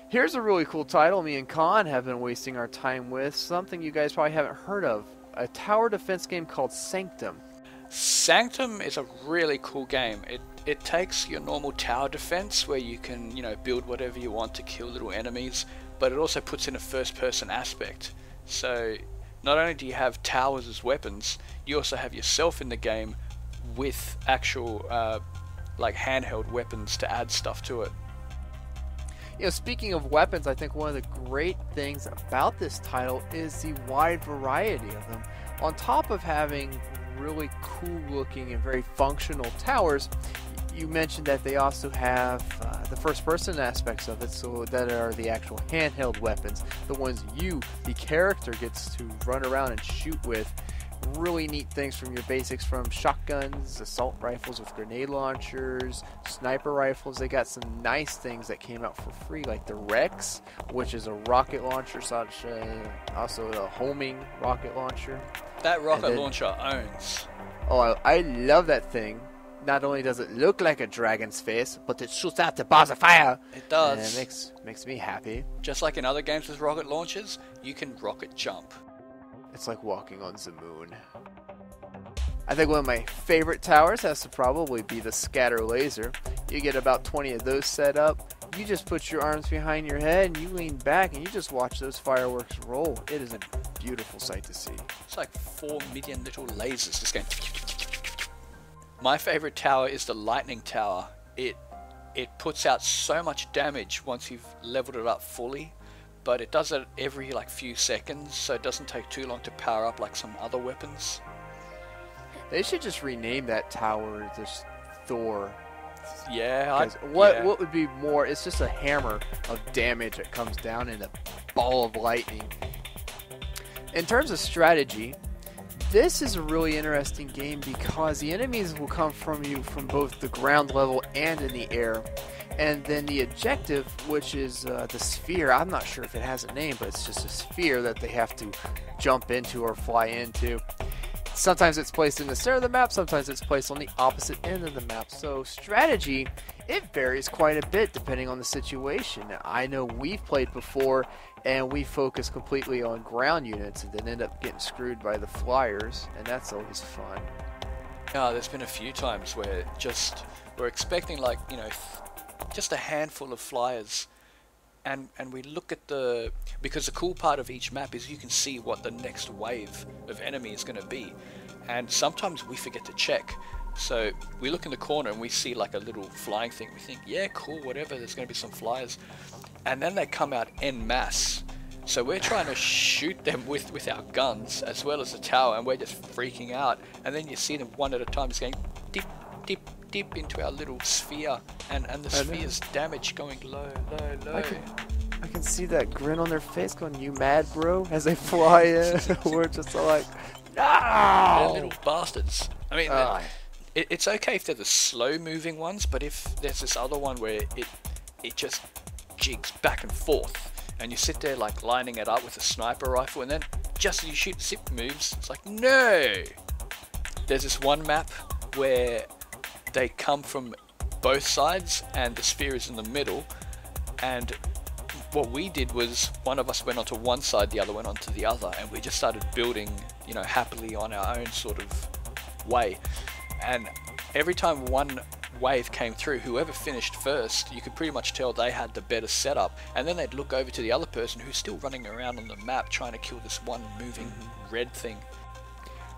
Here's a really cool title me and Khan have been wasting our time with, something you guys probably haven't heard of, a tower defense game called Sanctum. Sanctum is a really cool game. It takes your normal tower defense where you can, build whatever you want to kill little enemies, but it also puts in a first-person aspect. So not only do you have towers as weapons, you also have yourself in the game with actual handheld weapons to add stuff to it. Speaking of weapons, I think one of the great things about this title is the wide variety of them. On top of having really cool looking and very functional towers, you mentioned that they also have the first person aspects of it, so that are the actual handheld weapons, the ones you, the character, gets to run around and shoot with. Really neat things from your basics, from shotguns, assault rifles with grenade launchers, sniper rifles. They got some nice things that came out for free, like the Rex, which is a rocket launcher, also a homing rocket launcher. That rocket launcher owns. Oh, I love that thing. Not only does it look like a dragon's face, but it shoots out the bars of fire. It does. And it makes me happy. Just like in other games with rocket launchers, you can rocket jump. It's like walking on the moon. I think one of my favorite towers has to probably be the scatter laser. You get about 20 of those set up. You just put your arms behind your head and you lean back and you just watch those fireworks roll. It is a beautiful sight to see. It's like 4 million little lasers just going. My favorite tower is the lightning tower. It puts out so much damage once you've leveled it up fully. But it does it every few seconds, so it doesn't take too long to power up like some other weapons. They should just rename that tower just Thor. Yeah. What would be more? It's just a hammer of damage that comes down in a ball of lightning. In terms of strategy, this is a really interesting game because the enemies will come from you from both the ground level and in the air. And then the objective, which is the sphere, I'm not sure if it has a name, but it's just a sphere that they have to jump into or fly into. Sometimes it's placed in the center of the map, sometimes it's placed on the opposite end of the map. So strategy, it varies quite a bit depending on the situation. I know we've played before and we focus completely on ground units and then end up getting screwed by the flyers, and that's always fun. There's been a few times where we're expecting just a handful of flyers, and we look at because the cool part of each map is you can see what the next wave of enemy is going to be, and sometimes we forget to check. So we look in the corner and we see like a little flying thing. We think, yeah, cool, whatever, there's going to be some flyers, and then they come out en masse. So we're trying to shoot them with our guns as well as the tower, and we're just freaking out. And then you see them one at a time just going dip, dip, dip into our little sphere, and the sphere's damage going low. I can see that grin on their face going, "You mad, bro?" as they fly in. We're just like, "Ah!" They're little bastards. I mean, it's okay if they're the slow-moving ones, but if there's this other one where it just jigs back and forth, and you sit there lining it up with a sniper rifle, and then just as you shoot, zip moves. It's like, no! There's this one map where they come from both sides and the sphere is in the middle, and what we did was one of us went onto one side, the other went onto the other, and we just started building, happily on our own sort of way. And every time one wave came through, whoever finished first, you could pretty much tell they had the better setup, and then they'd look over to the other person who's still running around on the map trying to kill this one moving red thing.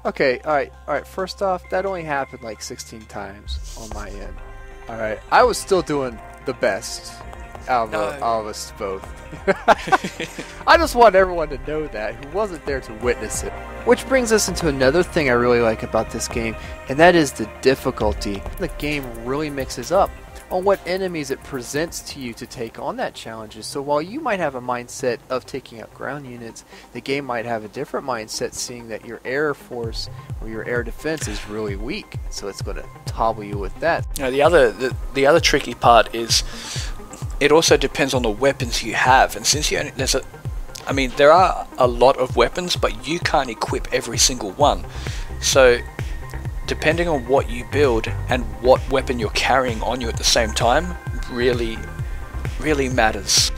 Okay, alright, first off, that only happened 16 times on my end. Alright, I was still doing the best out of us both. I just want everyone to know that, who wasn't there to witness it. Which brings us into another thing I really like about this game, and that is the difficulty. The game really mixes up on what enemies it presents to you to take on that challenges. So while you might have a mindset of taking out ground units, the game might have a different mindset, seeing that your air force or your air defense is really weak. So it's going to topple you with that. The other tricky part is it also depends on the weapons you have, and since there are a lot of weapons, but you can't equip every single one. So depending on what you build and what weapon you're carrying on you at the same time really matters.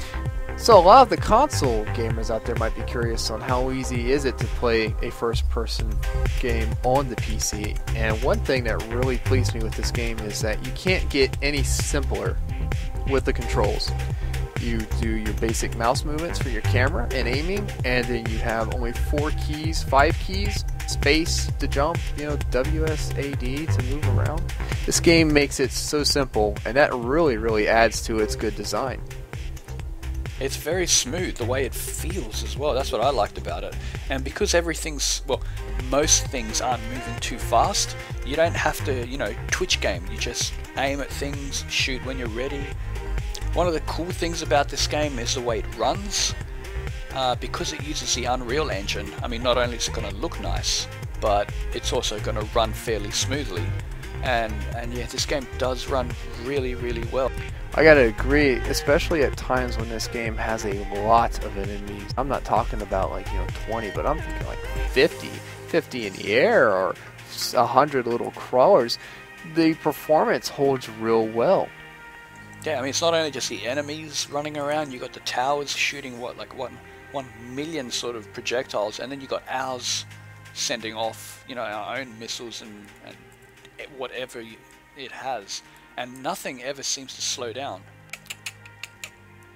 So a lot of the console gamers out there might be curious on how easy is it to play a first-person game on the PC. And one thing that really pleased me with this game is that you can't get any simpler with the controls. You do your basic mouse movements for your camera and aiming, and then you have only 5 keys, space to jump, WSAD to move around. This game makes it so simple, and that really adds to its good design. It's very smooth, the way it feels as well. That's what I liked about it. And because most things aren't moving too fast, you don't have to, twitch game. You just aim at things, shoot when you're ready. One of the cool things about this game is the way it runs. Because it uses the Unreal Engine, I mean, not only is it going to look nice, but it's also going to run fairly smoothly. And yeah, this game does run really well. I gotta agree, especially at times when this game has a lot of enemies. I'm not talking about 20, but I'm thinking 50 in the air, or 100 little crawlers. The performance holds real well. Yeah, I mean, it's not only just the enemies running around, you got the towers shooting 1 million sort of projectiles, and then you got ours sending off, our own missiles and whatever it has. And nothing ever seems to slow down.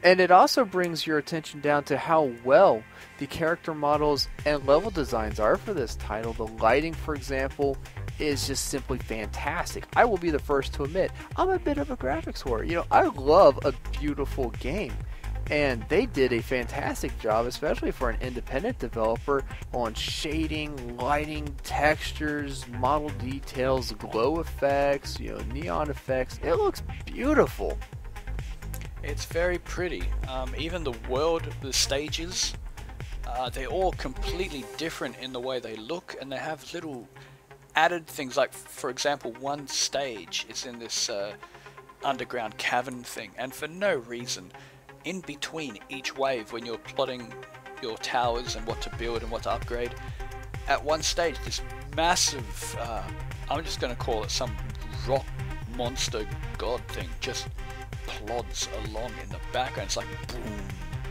And it also brings your attention down to how well the character models and level designs are for this title. The lighting, for example, is just simply fantastic. I will be the first to admit, I'm a bit of a graphics whore. I love a beautiful game. And they did a fantastic job, especially for an independent developer, on shading, lighting, textures, model details, glow effects, neon effects. It looks beautiful. It's very pretty. Even the world, the stages, they're all completely different in the way they look, and they have little added things. Like, for example, one stage is in this underground cavern thing, and for no reason, in between each wave, when you're plotting your towers and what to build and what to upgrade, at one stage this massive, I'm just going to call it some rock monster god thing, just plods along in the background. It's like boom,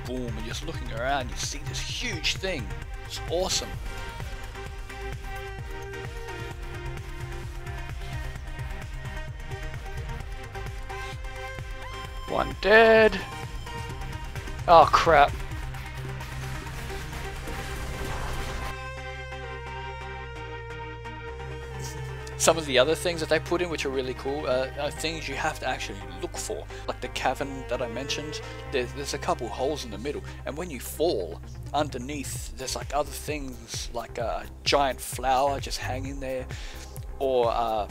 boom, and you're just looking around, you see this huge thing. It's awesome. One dead. Oh crap. Some of the other things that they put in which are really cool are things you have to actually look for. Like the cavern that I mentioned, there's a couple holes in the middle, and when you fall, underneath there's other things, like a giant flower just hanging there, or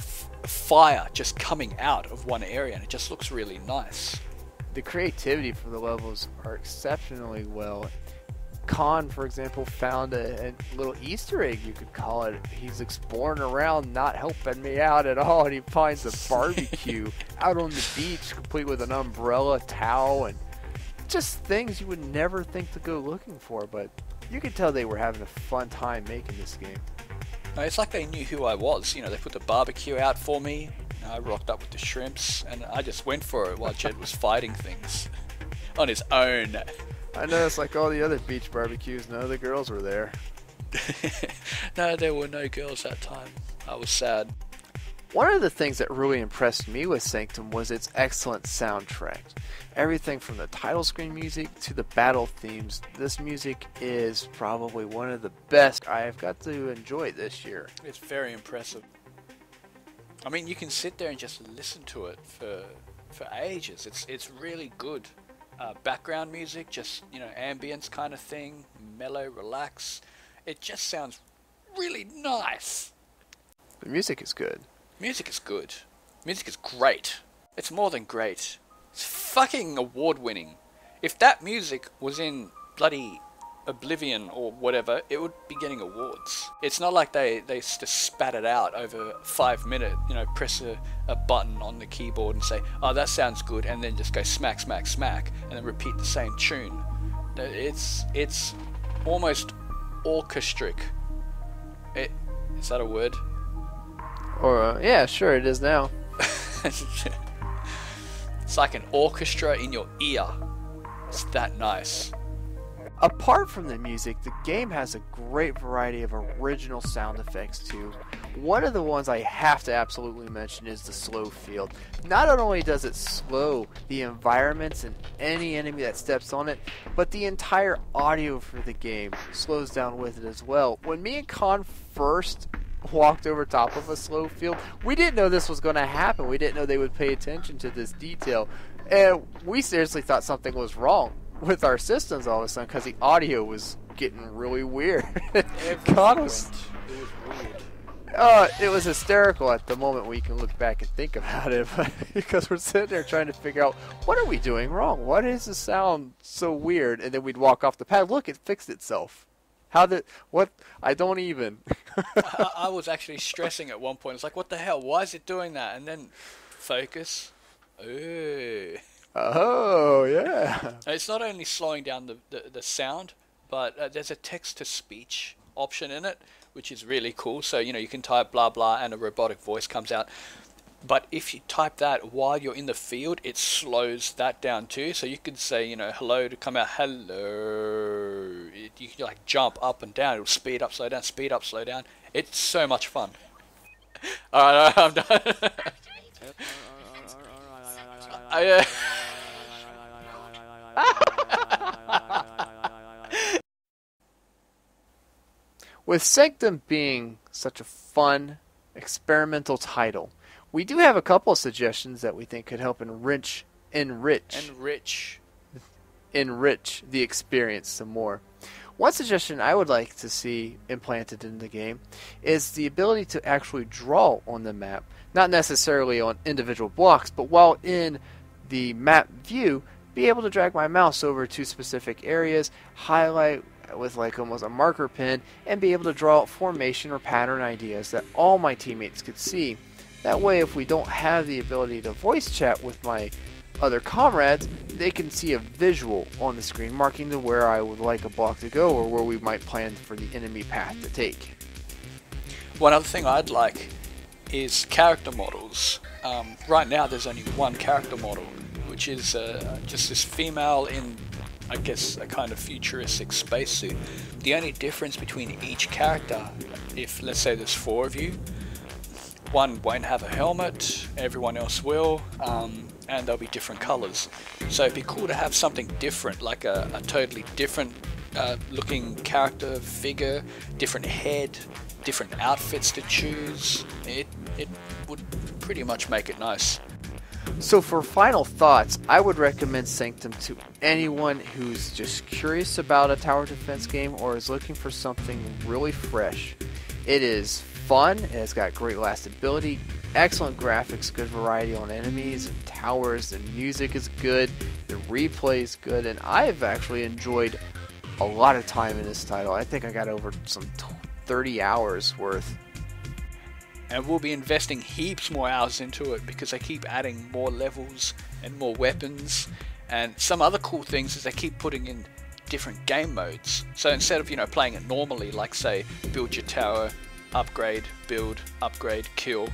fire just coming out of one area, and it just looks really nice. The creativity for the levels are exceptionally well. Khan, for example, found a little Easter egg, you could call it. He's exploring around, not helping me out at all, and he finds a barbecue out on the beach, complete with an umbrella, towel, and just things you would never think to go looking for. But you could tell they were having a fun time making this game. It's like they knew who I was. They put the barbecue out for me. I rocked up with the shrimps, and I just went for it while Jed was fighting things on his own. I know, it's like all the other beach barbecues. None of the girls were there. No, there were no girls that time. I was sad. One of the things that really impressed me with Sanctum was its excellent soundtrack. Everything from the title screen music to the battle themes. This music is probably one of the best I have got to enjoy this year. It's very impressive. I mean, you can sit there and just listen to it for ages. It's really good. Background music, just ambience kind of thing, mellow, relax. It just sounds really nice. The music is good. Music is good. Music is great. It's more than great. It's fucking award-winning. If that music was in bloody Oblivion or whatever, it would be getting awards. It's not like they just spat it out over 5 minutes, press a button on the keyboard and say, oh, that sounds good, and then just go smack, smack, smack, and then repeat the same tune. It's almost orchestric. Is that a word? Or, yeah, sure, it is now. It's like an orchestra in your ear. It's that nice. Apart from the music, the game has a great variety of original sound effects too. One of the ones I have to absolutely mention is the slow field. Not only does it slow the environments and any enemy that steps on it, but the entire audio for the game slows down with it as well. When me and Con first walked over top of a slow field, we didn't know this was going to happen. We didn't know they would pay attention to this detail. And we seriously thought something was wrong with our systems all of a sudden because the audio was getting really weird. Con was... It was weird. It was hysterical at the moment when you can look back and think about it, because we're sitting there trying to figure out, what are we doing wrong? Why does the sound so weird? And then we'd walk off the pad. Look, it fixed itself. What? I don't even. I was actually stressing at one point. It's like, what the hell? Why is it doing that? And then focus. Ooh. Oh, yeah. It's not only slowing down the sound, but there's a text-to-speech option in it, which is really cool. So, you can type blah, blah, and a robotic voice comes out. But if you type that while you're in the field, it slows that down too. So you could say, hello to come out, hello. You can like jump up and down. It'll speed up, slow down, speed up, slow down. It's so much fun. Alright, I'm done. With Sanctum being such a fun, experimental title, we do have a couple of suggestions that we think could help enrich the experience some more. One suggestion I would like to see implanted in the game is the ability to actually draw on the map, not necessarily on individual blocks, but while in the map view, be able to drag my mouse over to specific areas, highlight with like almost a marker pen, and be able to draw out formation or pattern ideas that all my teammates could see. That way, if we don't have the ability to voice chat with my other comrades, they can see a visual on the screen marking to where I would like a block to go or where we might plan for the enemy path to take. One other thing I'd like is character models. Right now there's only one character model, which is just this female in, I guess, a kind of futuristic spacesuit. The only difference between each character, if let's say there's 4 of you, one won't have a helmet, everyone else will, and they'll be different colors. So it'd be cool to have something different, like a totally different looking character figure, different head, different outfits to choose. It would pretty much make it nice. So for final thoughts, I would recommend Sanctum to anyone who's just curious about a tower defense game or is looking for something really fresh. It is fun, it has got great lastability, excellent graphics, good variety on enemies and towers, the music is good, the replay is good, and I've actually enjoyed a lot of time in this title. I think I got over some 30 hours worth. And we'll be investing heaps more hours into it because they keep adding more levels and more weapons. And some other cool things is they keep putting in different game modes. So instead of, playing it normally, like say, build your tower, upgrade, build, upgrade, kill.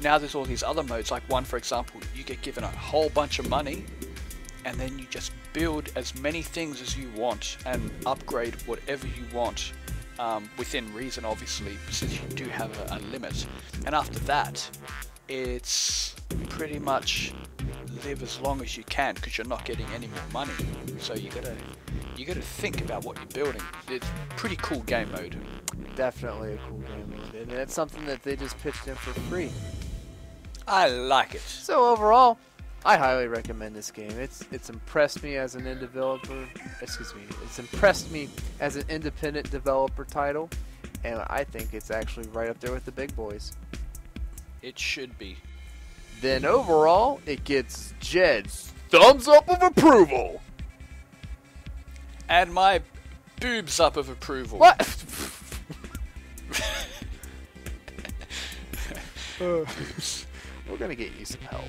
Now there's all these other modes, like one for example, you get given a whole bunch of money and then you just build as many things as you want and upgrade whatever you want. Within reason, obviously, since you do have a limit. And after that, it's pretty much live as long as you can because you're not getting any more money. So you gotta think about what you're building. It's a pretty cool game mode. Definitely a cool game mode, and it's something that they just pitched in for free. I like it. So overall, I highly recommend this game. It's impressed me as an It's impressed me as an independent developer title, and I think it's actually right up there with the big boys. It should be. Then overall, it gets Jed's thumbs up of approval. And my boobs up of approval. What? We're gonna get you some help.